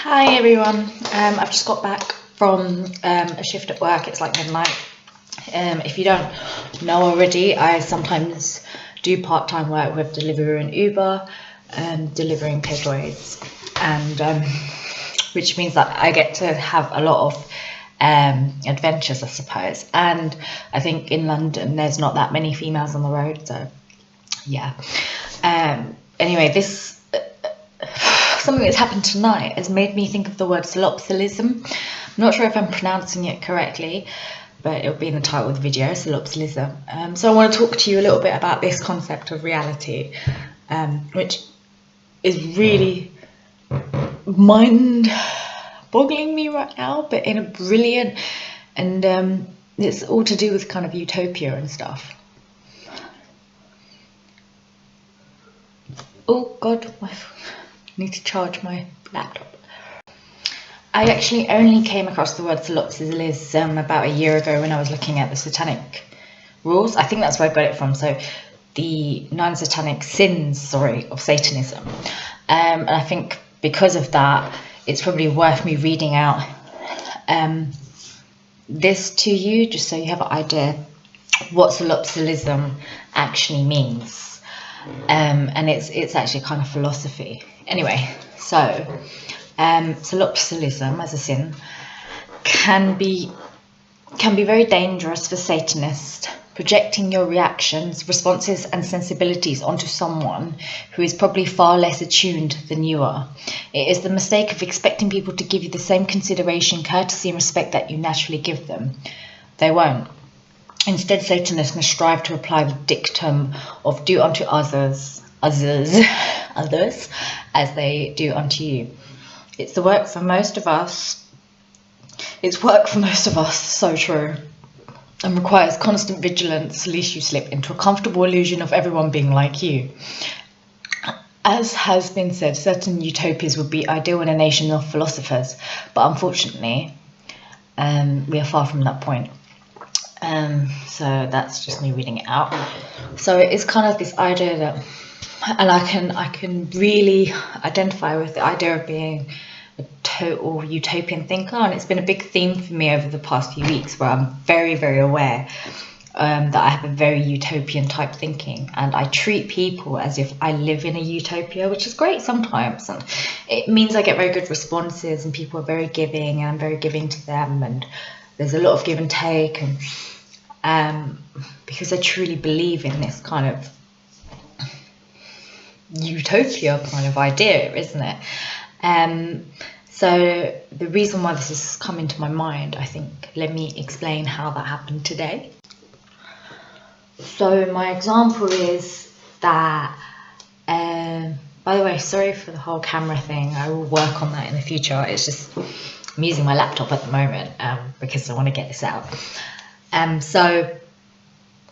Hi everyone, I've just got back from a shift at work. It's like midnight. If you don't know already, I sometimes do part-time work with Deliveroo and Uber, delivering takeaways, and which means that I get to have a lot of adventures, I suppose. And I think in London there's not that many females on the road, so yeah. Anyway, this something that's happened tonight has made me think of the word solipsism. I'm not sure if I'm pronouncing it correctly, but it'll be in the title of the video, solipsism. So I want to talk to you a little bit about this concept of reality, which is really mind-boggling me right now, but in a brilliant, and it's all to do with kind of utopia and stuff. Oh God, I need to charge my laptop. I actually only came across the word solipsism about a year ago when I was looking at the satanic rules. I think that's where I got it from. So the 9 satanic sins, of Satanism. And I think because of that, it's probably worth me reading out this to you, just so you have an idea what solipsism actually means. And it's actually kind of philosophy. Anyway, so solipsism as a sin can be very dangerous for Satanists, projecting your reactions, responses and sensibilities onto someone who is probably far less attuned than you are. It is the mistake of expecting people to give you the same consideration, courtesy and respect that you naturally give them. They won't. Instead, Satanists must strive to apply the dictum of do unto others as they do unto you. It's work for most of us, so true, and requires constant vigilance lest you slip into a comfortable illusion of everyone being like you. As has been said, certain utopias would be ideal in a nation of philosophers, but unfortunately, we are far from that point. So that's just me reading it out. So it is kind of this idea that, and I can really identify with the idea of being a total utopian thinker, and it's been a big theme for me over the past few weeks, where I'm very, very aware that I have a very utopian type thinking, and I treat people as if I live in a utopia, which is great sometimes, and it means I get very good responses, and people are very giving, and I'm very giving to them, and there's a lot of give and take, and because I truly believe in this kind of utopia kind of idea, isn't it? So the reason why this has come into my mind, I think, let me explain how that happened today. So my example is that, by the way, sorry for the whole camera thing, I will work on that in the future. It's just, I'm using my laptop at the moment because I want to get this out. So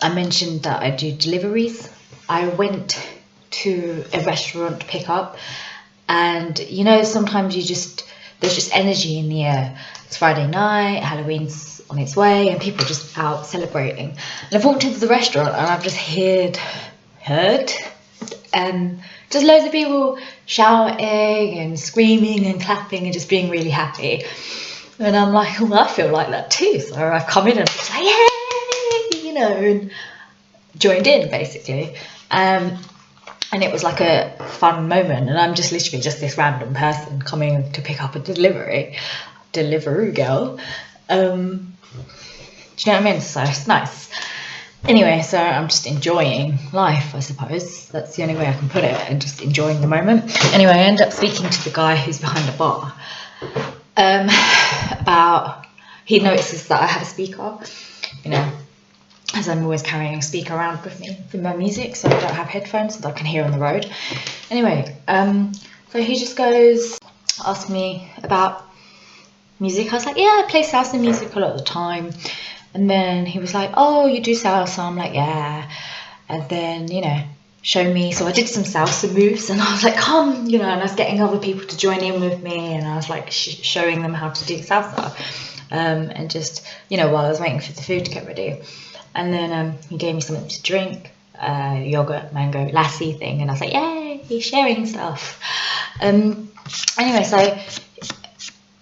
I mentioned that I do deliveries. I went to a restaurant to pick up, and you know, sometimes there's just energy in the air. It's Friday night, Halloween's on its way, and people are just out celebrating. And I've walked into the restaurant and I've just heard just loads of people shouting and screaming and clapping and just being really happy. And I'm like, well, I feel like that too. So I've come in and was like, yay, you know, and joined in basically. And it was like a fun moment. And I'm just literally just this random person coming to pick up a Deliveroo girl. Do you know what I mean? So it's nice. Anyway, so I'm just enjoying life, I suppose. That's the only way I can put it, and just enjoying the moment. Anyway, I end up speaking to the guy who's behind the bar. He notices that I have a speaker, you know, as I'm always carrying a speaker around with me for my music, so I don't have headphones so that I can hear on the road. Anyway, so he just asked me about music. I was like, yeah, I play salsa music a lot of the time. And then he was like, oh, you do salsa? I'm like, yeah. And then, you know, show me. So I did some salsa moves, and I was like, come, you know, and I was getting other people to join in with me, and I was like showing them how to do salsa, and just, you know, while I was waiting for the food to get ready. And then he gave me something to drink, yogurt, mango, lassi thing, and I was like, yay, he's sharing stuff. Anyway, so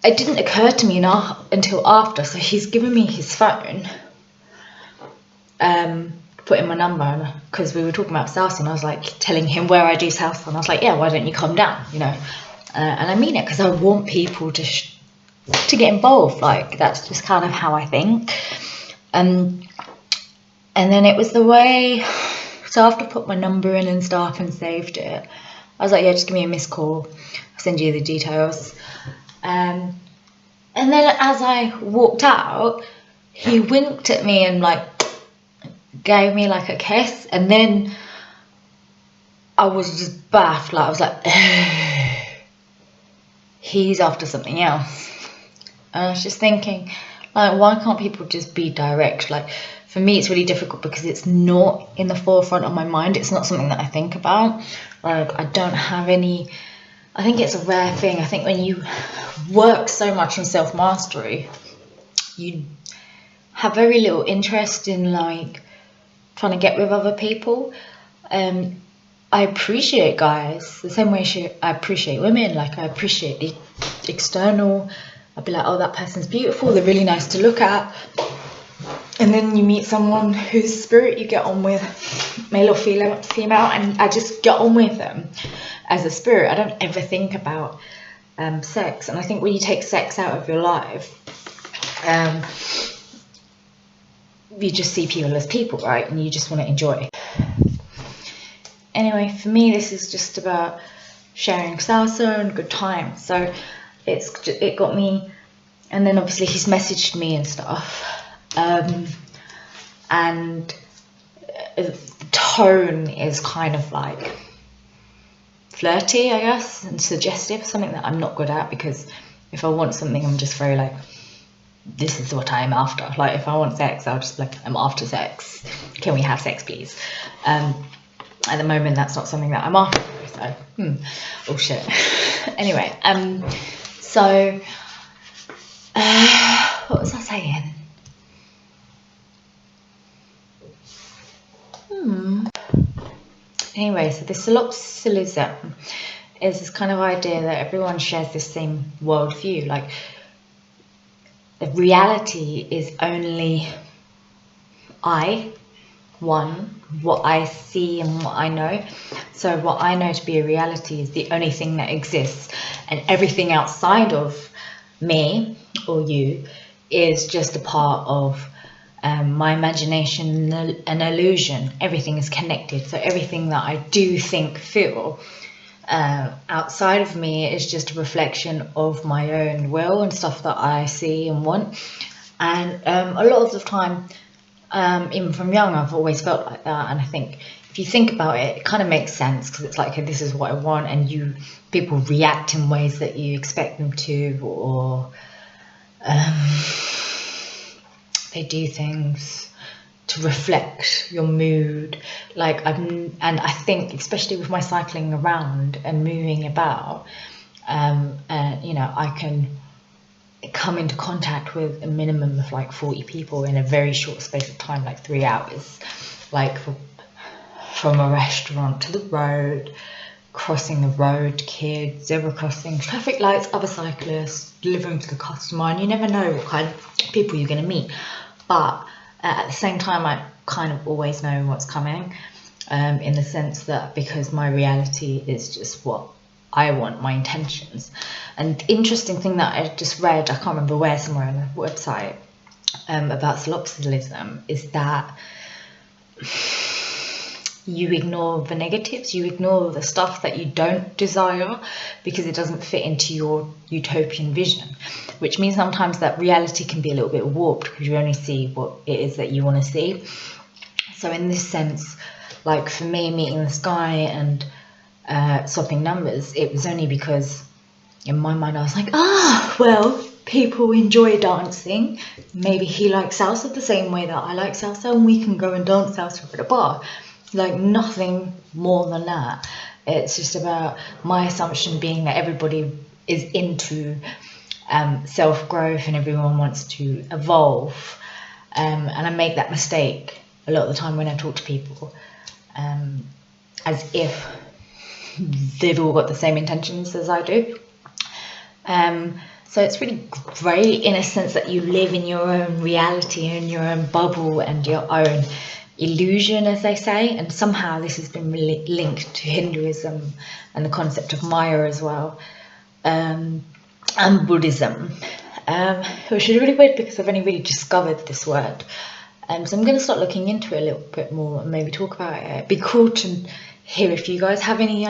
it didn't occur to me until after. So he's given me his phone, put in my number, because we were talking about salsa, and I was like telling him where I do salsa, and I was like, yeah, why don't you come down, you know? And I mean it, because I want people to get involved. Like, that's just kind of how I think. And then it was the way, so after I put my number in and stuff and saved it, I was like, yeah, just give me a missed call, I'll send you the details. And then as I walked out, he winked at me and like gave me like a kiss, and then I was just baffed. Like, I was like, he's after something else. And I was just thinking, like, why can't people just be direct? Like, for me, it's really difficult because it's not in the forefront of my mind. It's not something that I think about. Like, I don't have any, I think it's a rare thing. I think when you work so much on self-mastery, you have very little interest in like trying to get with other people. I appreciate guys the same way I appreciate women. Like, I appreciate the external. I'd be like, oh, that person's beautiful, they're really nice to look at. And then you meet someone whose spirit you get on with, male or female, and I just get on with them as a spirit. I don't ever think about sex. And I think when you take sex out of your life, you just see people as people, right? And you just want to enjoy. Anyway, for me, this is just about sharing salsa and good time. So it got me, and then obviously he's messaged me and stuff, and the tone is kind of like flirty, I guess, and suggestive, something that I'm not good at, because if I want something, I'm just very like, this is what I'm after. Like, if I want sex, I'll just be like, I'm after sex, can we have sex please? At the moment, that's not something that I'm after, so oh shit. Anyway, so what was I saying? Anyway, so the Solipsism is this kind of idea that everyone shares this same worldview. Like, the reality is only what I see and what I know. So what I know to be a reality is the only thing that exists, and everything outside of me or you is just a part of my imagination, an illusion. Everything is connected. So everything that I do think, feel outside of me is just a reflection of my own will and stuff that I see and want. And a lot of the time, even from young, I've always felt like that. And I think if you think about it, it kind of makes sense, because it's like, okay, this is what I want, and people react in ways that you expect them to, or they do things to reflect your mood. Like, and I think, especially with my cycling around and moving about, you know, I can come into contact with a minimum of like 40 people in a very short space of time, like 3 hours, like from a restaurant to the road, crossing the road, kids, zebra crossing, traffic lights, other cyclists, delivering to the customer, and you never know what kind of people you're going to meet. But at the same time, I kind of always know what's coming, in the sense that because my reality is just what I want, my intentions. And the interesting thing that I just read, I can't remember where, somewhere on the website, about solipsism, is that you ignore the negatives, you ignore the stuff that you don't desire, because it doesn't fit into your utopian vision, which means sometimes that reality can be a little bit warped, because you only see what it is that you want to see. So in this sense, like for me, meeting this guy and swapping numbers, it was only because in my mind I was like, well, people enjoy dancing, maybe he likes salsa the same way that I like salsa, and we can go and dance salsa at a bar. Like, nothing more than that. It's just about my assumption being that everybody is into self-growth and everyone wants to evolve, and I make that mistake a lot of the time when I talk to people, as if they've all got the same intentions as I do. So it's really great in a sense that you live in your own reality and your own bubble and your own illusion, as they say. And somehow this has been linked to Hinduism and the concept of Maya as well, and Buddhism, which is really weird because I've only really discovered this word. So I'm going to start looking into it a little bit more and maybe talk about it. It'd be cool to hear if you guys have any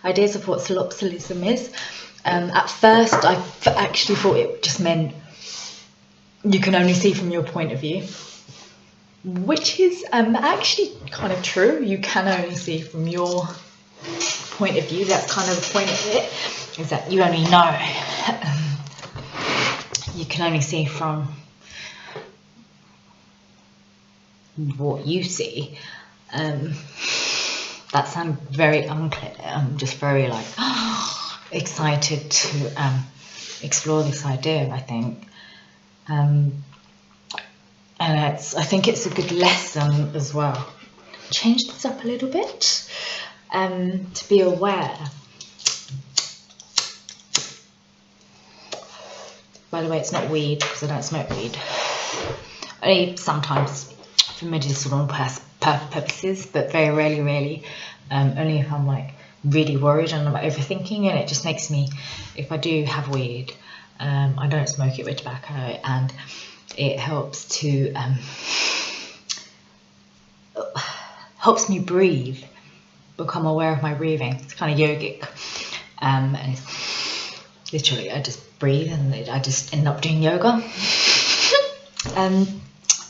ideas of what solipsism is. At first, I actually thought it just meant you can only see from your point of view, which is actually kind of true. You can only see from your point of view. That's kind of the point of it, is that you only know. You can only see from what you see. That sounds very unclear. I'm just very like excited to explore this idea, I think. And I think it's a good lesson as well. Change this up a little bit to be aware. By the way, it's not weed because I don't smoke weed. Only sometimes for medicinal purposes, but very rarely, really. Only if I'm like really worried and I'm overthinking, and it just makes me, if I do have weed, I don't smoke it with tobacco, and it helps to helps me breathe, become aware of my breathing. It's kind of yogic, and it's literally I just breathe and I just end up doing yoga.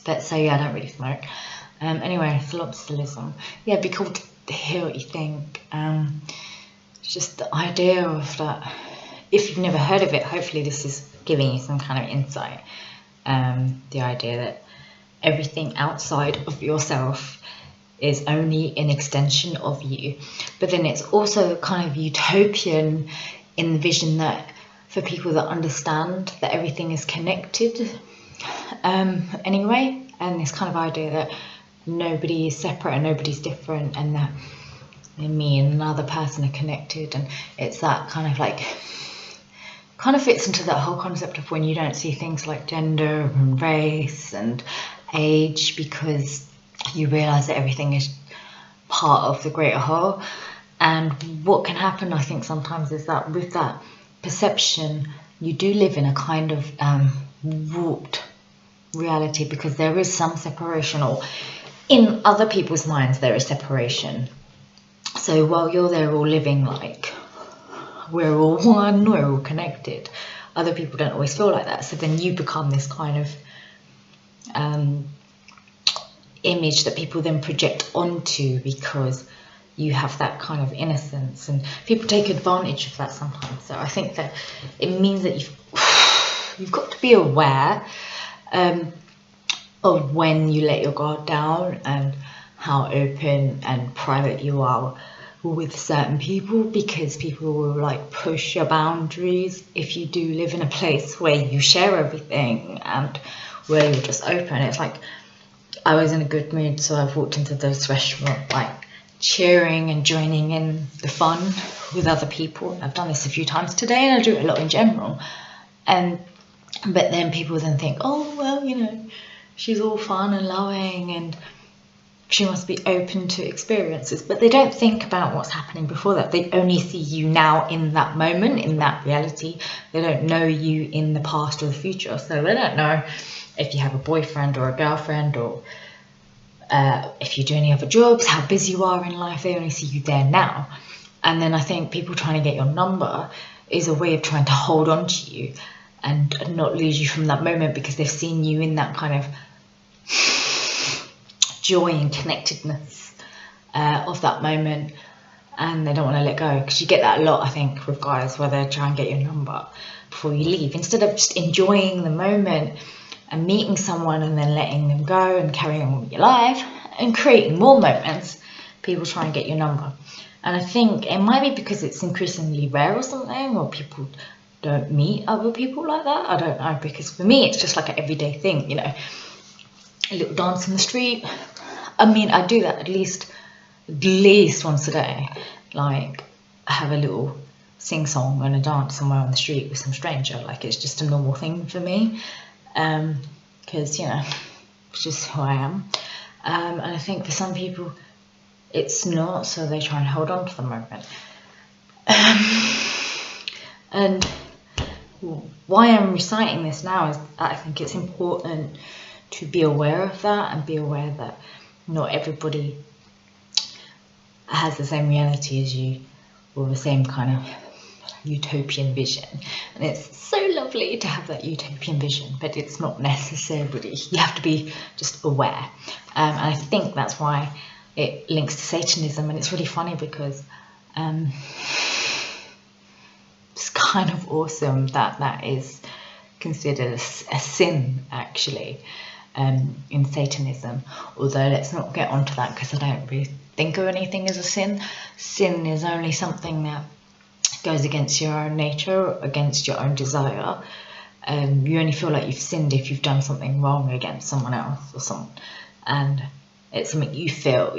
But so yeah, I don't really smoke. Anyway, solipsism. Yeah, it'd be cool to hear what you think. It's just the idea of that. If you've never heard of it, hopefully this is giving you some kind of insight. The idea that everything outside of yourself is only an extension of you. But then it's also kind of utopian in the vision that for people that understand that everything is connected anyway, and this kind of idea that nobody is separate and nobody's different, and that me and another person are connected. And it's that kind of like, kind of fits into that whole concept of when you don't see things like gender and race and age, because you realize that everything is part of the greater whole. And what can happen, I think, sometimes is that with that perception, you do live in a kind of warped reality, because there is some separation, or in other people's minds there is separation. So while you're there all living like we're all one, we're all connected, other people don't always feel like that. So then you become this kind of image that people then project onto, because you have that kind of innocence, and people take advantage of that sometimes. So I think that it means that you've got to be aware of when you let your guard down and how open and private you are with certain people, because people will like push your boundaries if you do live in a place where you share everything and where you're just open. It's like, I was in a good mood, so I've walked into this restaurant like cheering and joining in the fun with other people. I've done this a few times today, and I do it a lot in general. But then people then think, oh well, you know, she's all fun and loving and she must be open to experiences. But they don't think about what's happening before that. They only see you now in that moment, in that reality. They don't know you in the past or the future. So they don't know if you have a boyfriend or a girlfriend, or if you do any other jobs, how busy you are in life. They only see you there now. And then I think people trying to get your number is a way of trying to hold on to you and not lose you from that moment, because they've seen you in that kind of joy and connectedness of that moment, and they don't want to let go. Because you get that a lot, I think, with guys, where they try and get your number before you leave, instead of just enjoying the moment and meeting someone and then letting them go and carrying on with your life and creating more moments. People try and get your number, and I think it might be because it's increasingly rare or something, or people don't meet other people like that. I don't know, because for me it's just like an everyday thing, you know, a little dance in the street. I mean, I do that at least once a day. Like, have a little sing-song and a dance somewhere on the street with some stranger. Like, it's just a normal thing for me, because, you know, it's just who I am. And I think for some people it's not, so they try and hold on to the moment. And why I'm reciting this now is that I think it's important to be aware of that, and be aware that not everybody has the same reality as you, or the same kind of utopian vision. And it's so lovely to have that utopian vision, but it's not necessarily. You have to be just aware. And I think that's why it links to Satanism. And it's really funny because it's kind of awesome that that is considered a sin, actually, in Satanism. Although let's not get onto that, because I don't really think of anything as a sin. Sin is only something that goes against your own nature, against your own desire. You only feel like you've sinned if you've done something wrong against someone else or someone, and it's something you feel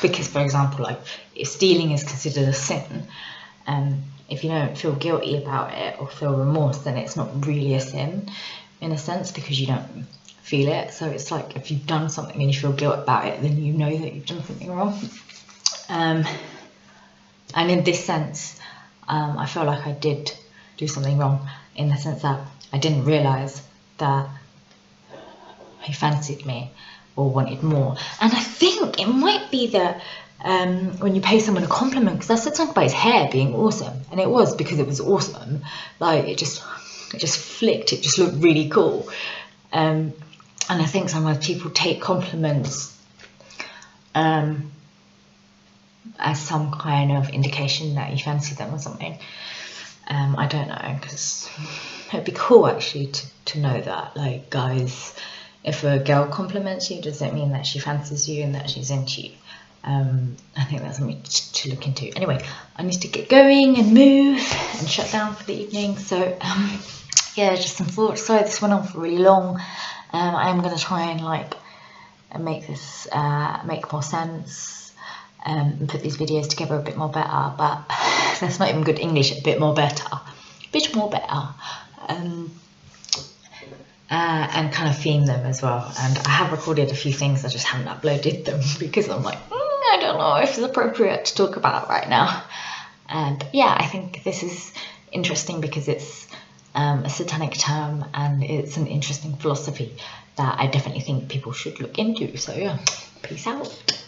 because, for example, like if stealing is considered a sin, if you don't feel guilty about it or feel remorse, then it's not really a sin in a sense, because you don't feel it. So it's like if you've done something and you feel guilt about it, then you know that you've done something wrong. And in this sense, I feel like I did do something wrong, in the sense that I didn't realise that he fancied me or wanted more. And I think it might be that when you pay someone a compliment, because I said something about his hair being awesome, and it was because it was awesome. Like it just flicked, it just looked really cool. And I think sometimes people take compliments as some kind of indication that you fancy them or something. I don't know, because it'd be cool actually to know that, like, guys, if a girl compliments you, does that mean that she fancies you and that she's into you? I think that's something to look into. Anyway, I need to get going and move and shut down for the evening. So yeah, just some thoughts. Sorry this went on for really long. I am going to try and like make this make more sense, and put these videos together a bit more better, but that's not even good English. A bit more better, and kind of theme them as well. And I have recorded a few things, I just haven't uploaded them because I'm like, I don't know if it's appropriate to talk about right now. But yeah, I think this is interesting because it's a satanic term, and it's an interesting philosophy that I definitely think people should look into. So yeah, peace out.